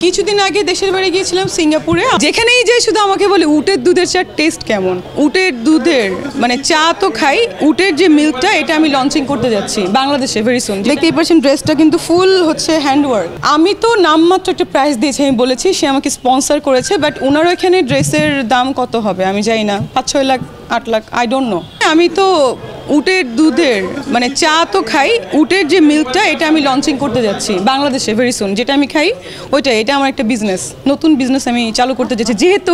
কিছুদিন আগে দেশের বাড়ি গিয়েছিলাম সিঙ্গাপুরে। যেখানেই যাই শুধু আমাকে বলে উটের দুধের চার টেস্ট কেমন। উটের দুধের মানে চা তো খাই, উটের যে মিল্কটা এটা আমি লঞ্চিং করতে যাচ্ছি বাংলাদেশে ভেরি সুন। দেখতেই পাচ্ছেন ড্রেসটা কিন্তু ফুল হচ্ছে হ্যান্ডওয়ার্ক। আমি তো নামমাত্র একটা প্রাইস দিয়েছি, আমি বলেছি সে আমাকে স্পন্সর করেছে, বাট ওনার এখানে ড্রেসের দাম কত হবে আমি জানি না, 5-6 lakh 8 lakh I don't know. আমি তো উটের দুধের মানে চা তো খাই, উটের যে মিল্কটা এটা আমি লঞ্চিং করতে যাচ্ছি বাংলাদেশে ভেরি সুন। যেটা আমি খাই ওইটাই, এটা আমার একটা বিজনেস, নতুন বিজনেস আমি চালু করতে যাচ্ছি। যেহেতু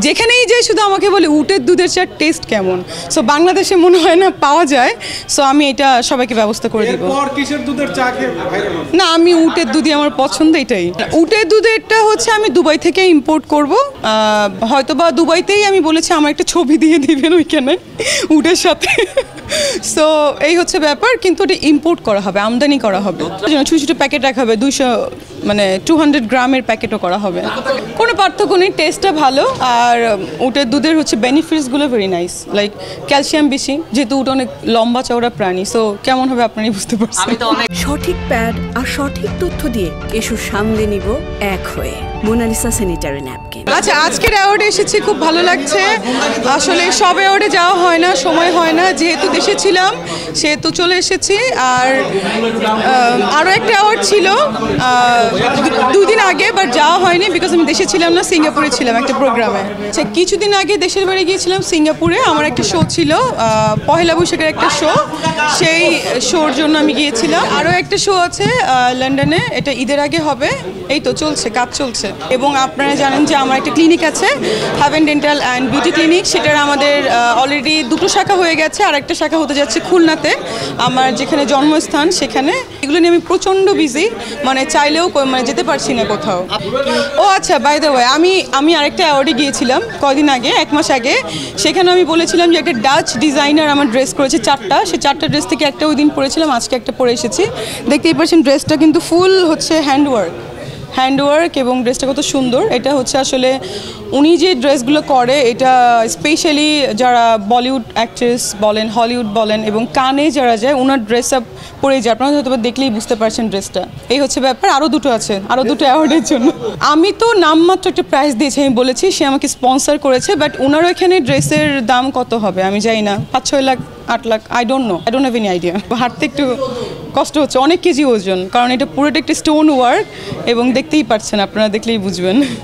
যেখানেই যাই শুধু আমাকে বলে উটের দুধের চার টেস্ট কেমন, সো বাংলাদেশে মনে হয় না পাওয়া যায়, সো আমি এটা সবাইকে ব্যবস্থা করে দিব। না, আমি উটের দুধই আমার পছন্দ, এটাই। উটের দুধেরটা হচ্ছে আমি দুবাই থেকে ইম্পোর্ট করব, হয়তো বা দুবাইতেই আমি বলেছি আমার একটা ছবি দিয়ে দিবেন ওইখানে উটের সাথে। সো এই হচ্ছে ব্যাপার, কিন্তু এটা ইম্পোর্ট করা হবে, আমদানি করা হবে। ছোটো ছোটো প্যাকেট রাখা হবে, 200 গ্রামের প্যাকেটও করা হবে। কোনো পার্থক্য নেই, টেস্টটা ভালো। আর উটের দুধের হচ্ছে বেনিফিটসগুলো ভেরি নাইস, লাইক ক্যালসিয়াম বেশি, যেহেতু উট অনেক লম্বা চওড়া প্রাণী, সো কেমন হবে আপনারাই বুঝতে পারছেন। সঠিক প্যাড আর সঠিক তথ্য দিয়ে এসু সামলে নিব এক হয়ে। Monalisa sanitary napkin. আচ্ছা, আজকের অ্যাওয়ার্ডে এসেছি, খুব ভালো লাগছে। আসলে সব অ্যাওয়ার্ডে যাওয়া হয় না, সময় হয় না, যেহেতু দেশে ছিলাম সেহেতু চলে এসেছি। আর আরও একটা অ্যাওয়ার্ড ছিল 2 দিন আগে, বাট যাওয়া হয়নি বিকজ আমি দেশে ছিলাম না, সিঙ্গাপুরে ছিলাম একটা প্রোগ্রামে। আচ্ছা, কিছুদিন আগে দেশের বাড়ি গিয়েছিলাম সিঙ্গাপুরে, আমার একটা শো ছিল, পহেলা বৈশাখের একটা শো, সেই শোর জন্য আমি গিয়েছিলাম। আরও একটা শো আছে লন্ডনে, এটা ঈদের আগে হবে, এই তো চলছে, কাজ চলছে। এবং আপনারা জানেন যে আমার একটা ক্লিনিক আছে, haven dental and beauty clinic, সেটার আমাদের অলরেডি 2টো শাখা হয়ে গেছে, আর একটা শাখা হতে যাচ্ছে খুলনাতে, আমার যেখানে জন্মস্থান সেখানে। এগুলো নিয়ে আমি প্রচণ্ড বিজি, মানে চাইলেও মানে যেতে পারছি না কোথাও। ও আচ্ছা, বাই দ্য ওয়ে, আমি আরেকটা অ্যাওয়ার্ডে গিয়েছিলাম কদিন আগে, 1 মাস আগে। সেখানে আমি বলেছিলাম যে একটা ডাচ ডিজাইনার আমার ড্রেস করেছে 4টা, সেই 4টা ড্রেস থেকে একটা ওই দিন পরেছিলাম, আজকে একটা পরে এসেছি। দেখতেই পাচ্ছেন ড্রেসটা কিন্তু ফুল হচ্ছে হ্যান্ডওয়ার্ক এবং ড্রেসটা কত সুন্দর। এটা হচ্ছে আসলে উনি যে ড্রেসগুলো করে, এটা স্পেশালি যারা বলিউড অ্যাক্ট্রেস বলেন, হলিউড বলেন, এবং কানে যারা যায় ওনার ড্রেস আপ পরে যায়, আপনারা হয়তো দেখলেই বুঝতে পারছেন ড্রেসটা। এই হচ্ছে ব্যাপার। আরও 2টো আছে, আরও 2টো অ্যাওয়ার্ডের জন্য। আমি তো নামমাত্র একটা প্রাইস দিয়েছি, আমি বলেছি সে আমাকে স্পন্সর করেছে, বাট ওনার এখানে ড্রেসের দাম কত হবে আমি জানি না, 5-6 lakh 8 lakh I don't know, I don't have any idea. হাঁটতে একটু কষ্ট হচ্ছে, অনেক কেজি ওজন, কারণ এটা পুরোটা একটা স্টোন ওয়ার্ক, এবং দেখতেই পাচ্ছেন, আপনারা দেখলেই বুঝবেন।